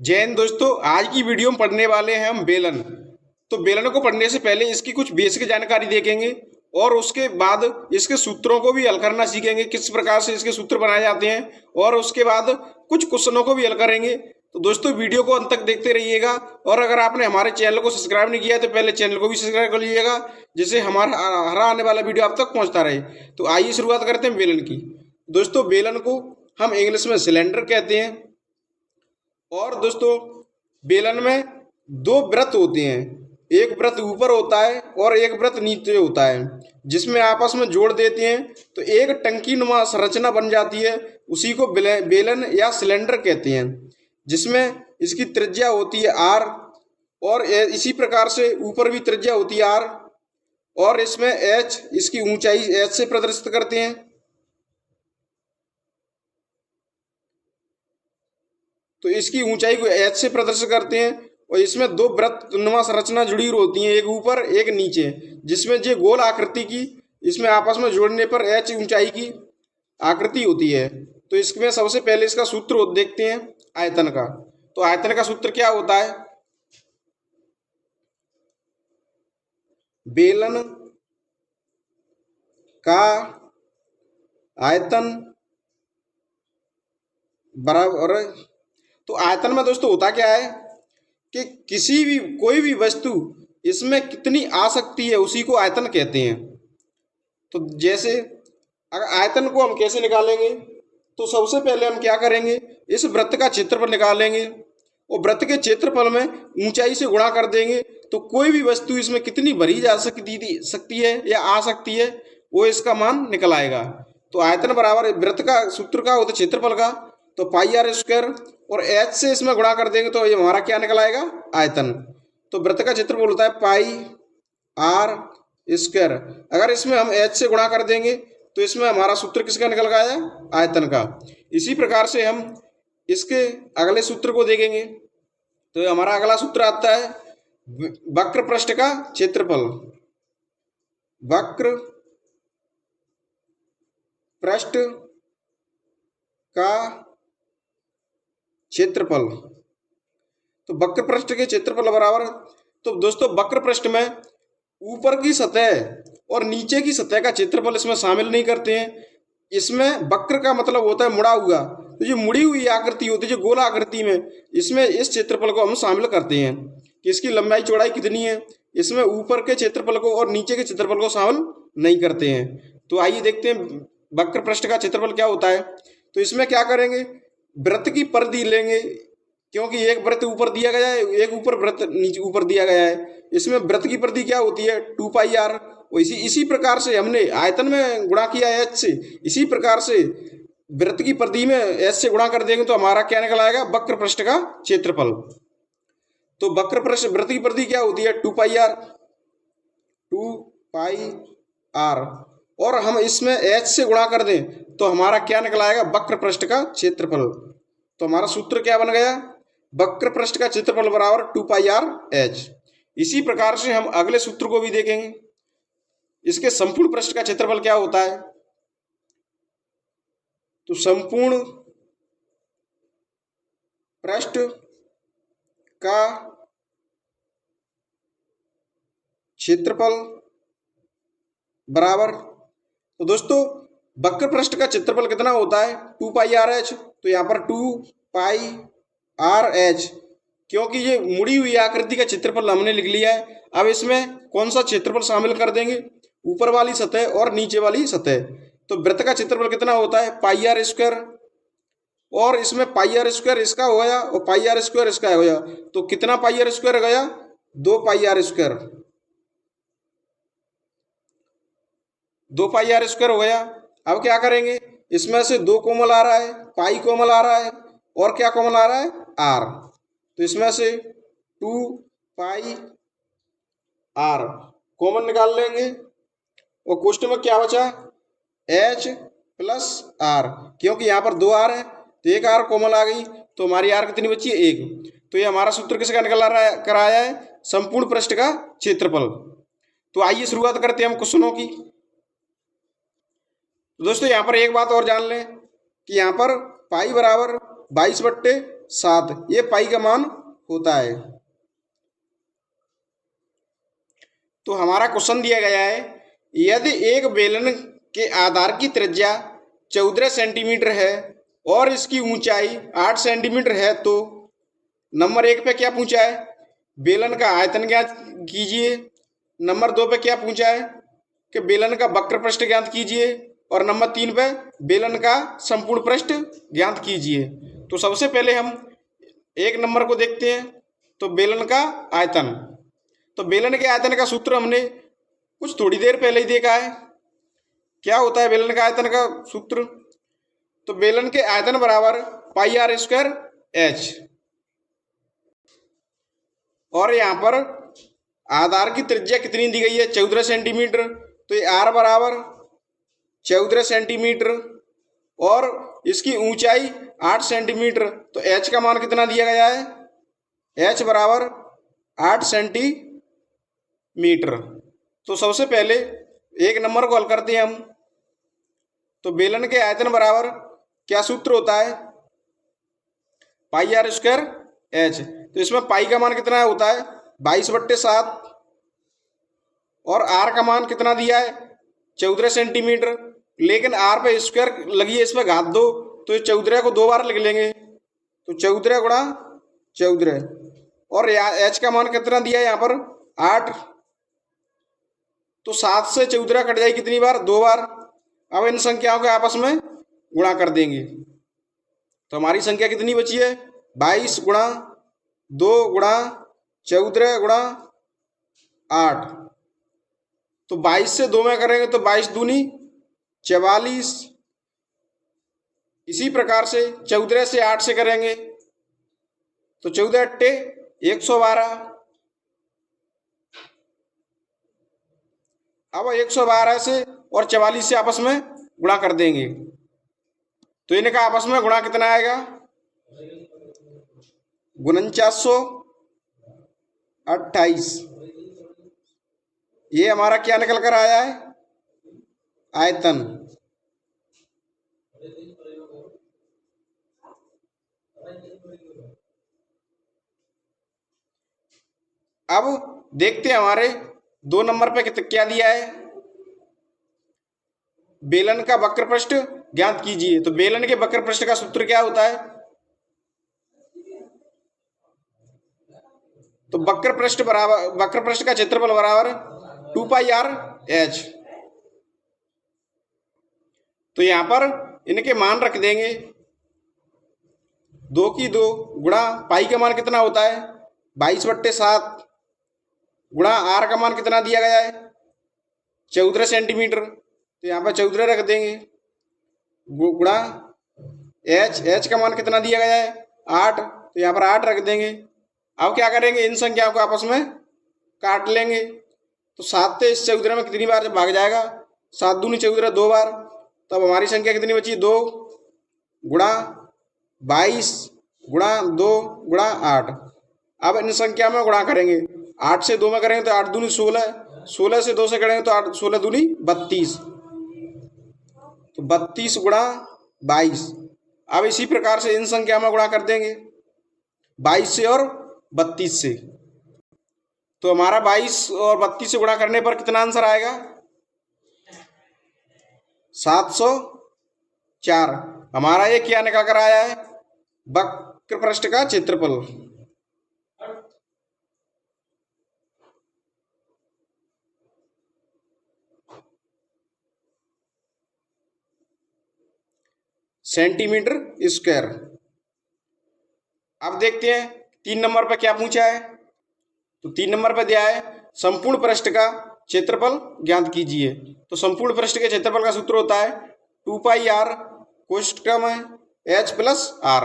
जय हिंद दोस्तों। आज की वीडियो में पढ़ने वाले हैं हम बेलन। तो बेलन को पढ़ने से पहले इसकी कुछ बेसिक जानकारी देखेंगे और उसके बाद इसके सूत्रों को भी हल करना सीखेंगे, किस प्रकार से इसके सूत्र बनाए जाते हैं, और उसके बाद कुछ क्वेश्चनों को भी हल करेंगे। तो दोस्तों वीडियो को अंत तक देखते रहिएगा। और अगर आपने हमारे चैनल को सब्सक्राइब नहीं किया है तो पहले चैनल को भी सब्सक्राइब कर लीजिएगा, जिससे हमारा हर आने वाला वीडियो आप तक पहुंचता रहे। तो आइए शुरुआत करते हैं बेलन की। दोस्तों बेलन को हम इंग्लिश में सिलेंडर कहते हैं। और दोस्तों बेलन में दो वृत्त होते हैं, एक वृत्त ऊपर होता है और एक वृत्त नीचे होता है, जिसमें आपस में जोड़ देते हैं तो एक टंकी नुमा संरचना बन जाती है। उसी को बेलन या सिलेंडर कहते हैं, जिसमें इसकी त्रिज्या होती है आर, और इसी प्रकार से ऊपर भी त्रिज्या होती है आर, और इसमें एच, इसकी ऊंचाई एच से प्रदर्शित करते हैं। तो इसकी ऊंचाई को एच से प्रदर्शित करते हैं। और इसमें दो वृत्तनुमा संरचना जुड़ी होती हैं, एक ऊपर एक नीचे, जिसमें ये गोल आकृति की, इसमें आपस में जोड़ने पर एच ऊंचाई की आकृति होती है। तो इसमें सबसे पहले इसका सूत्र देखते हैं आयतन का। तो आयतन का सूत्र क्या होता है? बेलन का आयतन बराबर, तो आयतन में दोस्तों होता क्या है कि कोई भी वस्तु इसमें कितनी आ सकती है उसी को आयतन कहते हैं। तो जैसे अगर आयतन को हम कैसे निकालेंगे, तो सबसे पहले हम क्या करेंगे, इस वृत्त का क्षेत्रफल निकालेंगे और वृत्त के क्षेत्रफल में ऊंचाई से गुणा कर देंगे। तो कोई भी वस्तु इसमें कितनी भरी जा सकती है या आ सकती है, वो इसका मान निकल आएगा। तो आयतन बराबर वृत्त का सूत्र का होता है क्षेत्रफल का, तो पाई आर स्क्वायर, और एच से इसमें गुणा कर देंगे तो ये हमारा क्या निकल आएगा, आयतन। तो वृत्त का क्षेत्रफल होता है पाई आर स्क्वायर। अगर इसमें हम एच से गुणा कर देंगे तो इसमें हमारा सूत्र किसका निकल गया, आयतन का। इसी प्रकार से हम इसके अगले सूत्र को देखेंगे। तो हमारा अगला सूत्र आता है वक्र पृष्ठ का क्षेत्रफल। वक्र पृष्ठ का क्षेत्रफल। तो वक्र पृष्ठ के क्षेत्रफल बराबर, तो दोस्तों वक्र पृष्ठ में ऊपर की सतह और नीचे की सतह का क्षेत्रफल इसमें शामिल नहीं करते हैं। इसमें वक्र का मतलब होता है मुड़ा हुआ, तो जो मुड़ी हुई आकृति होती है, जो गोल आकृति में, इसमें इस क्षेत्रफल को हम शामिल करते हैं कि इसकी लंबाई चौड़ाई कितनी है। इसमें ऊपर के क्षेत्रफल को और नीचे के क्षेत्रफल को शामिल नहीं करते हैं। तो आइए देखते हैं वक्र पृष्ठ का क्षेत्रफल क्या होता है। तो इसमें क्या करेंगे, वृत्त की परिधि लेंगे, क्योंकि एक वृत्त ऊपर दिया गया है, एक ऊपर वृत्त नीचे ऊपर दिया गया है। इसमें वृत्त की परिधि क्या होती है, 2 पाई आर। इसी प्रकार से हमने आयतन में गुणा किया है एच से, इसी प्रकार से वृत्त की परिधि में एच से गुणा कर देंगे तो हमारा क्या निकल आएगा, वक्र पृष्ठ का क्षेत्रफल। तो वक्र पृष्ठ वृत्त की परिधि क्या होती है, 2 पाई आर, 2 पाई आर, और हम इसमें एच से गुणा कर दें तो हमारा क्या निकल आएगा, वक्र पृष्ठ का क्षेत्रफल। तो हमारा सूत्र क्या बन गया, वक्र पृष्ठ का क्षेत्रफल बराबर 2 पाई आर एच। इसी प्रकार से हम अगले सूत्र को भी देखेंगे। इसके संपूर्ण पृष्ठ का क्षेत्रफल क्या होता है, तो संपूर्ण पृष्ठ का क्षेत्रफल बराबर, तो दोस्तों वक्र पृष्ठ का क्षेत्रफल कितना होता है, 2 पाई आर एच। तो यहाँ पर 2 पाई आर एच, क्योंकि ये मुड़ी हुई आकृति का क्षेत्रफल हमने लिख लिया है। अब इसमें कौन सा क्षेत्रफल शामिल कर देंगे, ऊपर वाली सतह और नीचे वाली सतह। तो वृत्त का क्षेत्रफल कितना होता है, पाई आर स्क्वायर, और इसमें पाई आर स्क्वायर इसका हो गया और पाई आर स्क्वायर इसका हो गया। तो कितना पाई आर स्क्वायर गया, 2 pi R square, 2 pi R square हो गया। अब क्या करेंगे, इसमें से 2 कॉमन आ रहा है, पाई कॉमन आ रहा है, और क्या कॉमन आ रहा है, आर। तो इसमें से 2 पाई आर कॉमन निकाल लेंगे और क्वेश्चन में क्या बचा, एच प्लस आर, क्योंकि यहाँ पर 2 आर है तो एक आर कॉमन आ गई, तो हमारी आर कितनी बची है, 1। तो ये हमारा सूत्र किसका निकल कराया है, संपूर्ण पृष्ठ का क्षेत्रफल। तो आइए शुरुआत करते हैं हम क्वेश्चनों की। तो दोस्तों यहाँ पर एक बात और जान लें कि यहाँ पर पाई बराबर 22/2 7, ये पाई का मान होता है। तो हमारा क्वेश्चन दिया गया है, यदि एक बेलन के आधार की त्रिज्या 14 सेंटीमीटर है और इसकी ऊंचाई 8 सेंटीमीटर है तो नंबर 1 पे क्या पूछा है, बेलन का आयतन ज्ञात कीजिए। नंबर 2 पे क्या पूछा है कि बेलन का वक्र पृष्ठ ज्ञात कीजिए। और नंबर 3 पे बेलन का संपूर्ण पृष्ठ ज्ञात कीजिए। तो सबसे पहले हम 1 नंबर को देखते हैं। तो बेलन का आयतन, तो बेलन के आयतन का सूत्र हमने कुछ थोड़ी देर पहले ही देखा है। क्या होता है बेलन का आयतन का सूत्र, तो बेलन के आयतन बराबर पाई आर स्क्वायर एच। और यहाँ पर आधार की त्रिज्या कितनी दी गई है, 14 सेंटीमीटर। तो ये आर बराबर 14 सेंटीमीटर और इसकी ऊंचाई 8 सेंटीमीटर। तो एच का मान कितना दिया गया है, एच बराबर 8 सेंटीमीटर। तो सबसे पहले 1 नंबर को हल करते हैं हम। तो बेलन के आयतन बराबर क्या सूत्र होता है, पाई आर स्क्वायर एच। तो इसमें पाई का मान कितना होता है 22/7 और आर का मान कितना दिया है 14 सेंटीमीटर। लेकिन आर पे स्क्वायर लगी है, इसमें घात 2, तो 14 को 2 बार लिख लेंगे। तो 14 गुणा 14 और एच का मान कितना दिया है यहाँ पर 8। तो 7 से 14 कट जाएगी कितनी बार, 2 बार। अब इन संख्याओं के आपस में गुणा कर देंगे। तो हमारी संख्या कितनी बची है 22 गुणा 2 गुणा 14 गुणा 8। तो 22 से 2 में करेंगे तो 22 दूनी 44। इसी प्रकार से 14 से 8 से करेंगे तो 14 अट्टे 112। अब 112 से और 44 से आपस में गुणा कर देंगे। तो इनका आपस में गुणा कितना आएगा 4928। ये हमारा क्या निकल कर आया है, आयतन। अब देखते हैं हमारे 2 नंबर पे क्या दिया है, बेलन का वक्र पृष्ठ ज्ञात कीजिए। तो बेलन के वक्र पृष्ठ का सूत्र क्या होता है, तो वक्र पृष्ठ का क्षेत्रफल बराबर 2 पाई आर एच। तो यहां पर इनके मान रख देंगे, 2 की 2 गुणा पाई का मान कितना होता है 22/7 गुणा आर का मान कितना दिया गया है 14 सेंटीमीटर। तो यहाँ पर 14 रख देंगे गुणा एच का मान कितना दिया गया है 8। तो यहाँ पर 8 रख देंगे। अब क्या करेंगे, इन संख्याओं को आपस में काट लेंगे। तो 7 से इस 14 में कितनी बार जब भाग जाएगा, 7 दूनी 14 2 बार। तब हमारी संख्या कितनी बची 2 गुणा 22 गुणा 2 गुणा 8। अब इन संख्या में गुणा करेंगे, 8 से 2 में करेंगे तो 8 दूनी 16, 16 से 2 से करेंगे तो 8 16 दूनी 32। तो 32 गुणा 22। अब इसी प्रकार से इन संख्या में गुणा कर देंगे 22 से और 32 से। तो हमारा 22 और 32 से गुणा करने पर कितना आंसर आएगा 704। हमारा ये क्या निकल कर आया है, वक्र पृष्ठ का क्षेत्रफल। Centimetre square. अब देखते हैं 3 नंबर पर क्या पूछा है। तो 3 नंबर पर दिया है संपूर्ण पृष्ठ का क्षेत्रफल ज्ञात कीजिए। तो संपूर्ण पृष्ठ के क्षेत्रफल का सूत्र होता है 2 पाई आर कोष्ठक में एच प्लस आर।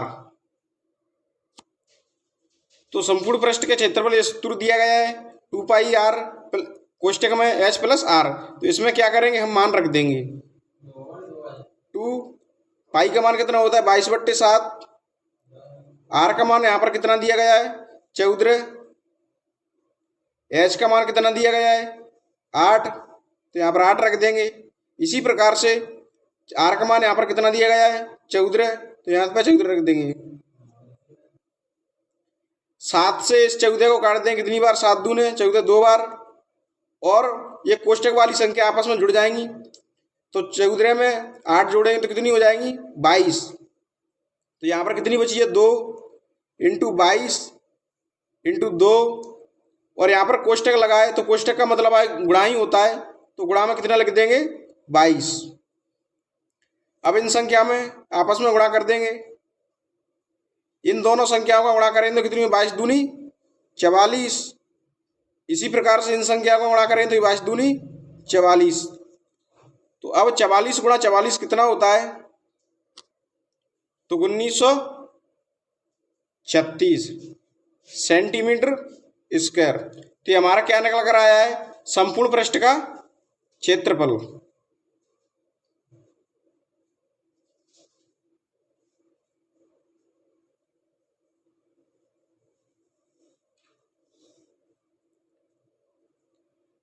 तो संपूर्ण पृष्ठ के क्षेत्रफल ये सूत्र दिया गया है 2 पाई आर कोष्ठक में एच प्लस आर। तो इसमें क्या करेंगे, हम मान रख देंगे। 2 पाई का मान कितना होता है 22/7। आर का मान यहाँ पर कितना दिया गया है 14। एच का मान कितना दिया गया है 8। तो यहाँ पर 8 रख देंगे। इसी प्रकार से आर का मान यहाँ पर कितना दिया गया है 14। तो यहाँ पर 14 रख देंगे। 7 से इस 14 को काट दें, कितनी बार? 7 दूने 14, 2 बार, और ये कोष्टक वाली संख्या आपस में जुड़ जाएंगी। तो 14 में 8 जोड़ेंगे तो कितनी हो जाएंगी? 22। तो यहाँ पर कितनी बची है? 2 इंटू 22 इंटू 2, और यहाँ पर कोष्टक लगाए तो कोष्टक का मतलब है गुणा ही होता है, तो गुणा में कितना लिख देंगे? 22। अब इन संख्या में आपस में गुणा कर देंगे, इन दोनों संख्याओं का गुणा करेंगे तो कितनी? 22 दूनी 44। इसी प्रकार से इन संख्याओं का गुणा करें तो 22 दूनी 44। तो अब 44 गुणा 44 कितना होता है? तो 1936 सेंटीमीटर स्क्वायर। तो हमारा क्या निकल कर आया है? संपूर्ण पृष्ठ का क्षेत्रफल।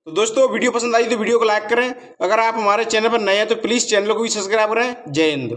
तो दोस्तों वीडियो पसंद आई तो वीडियो को लाइक करें। अगर आप हमारे चैनल पर नए हैं तो प्लीज़ चैनल को भी सब्सक्राइब करें। जय हिंद।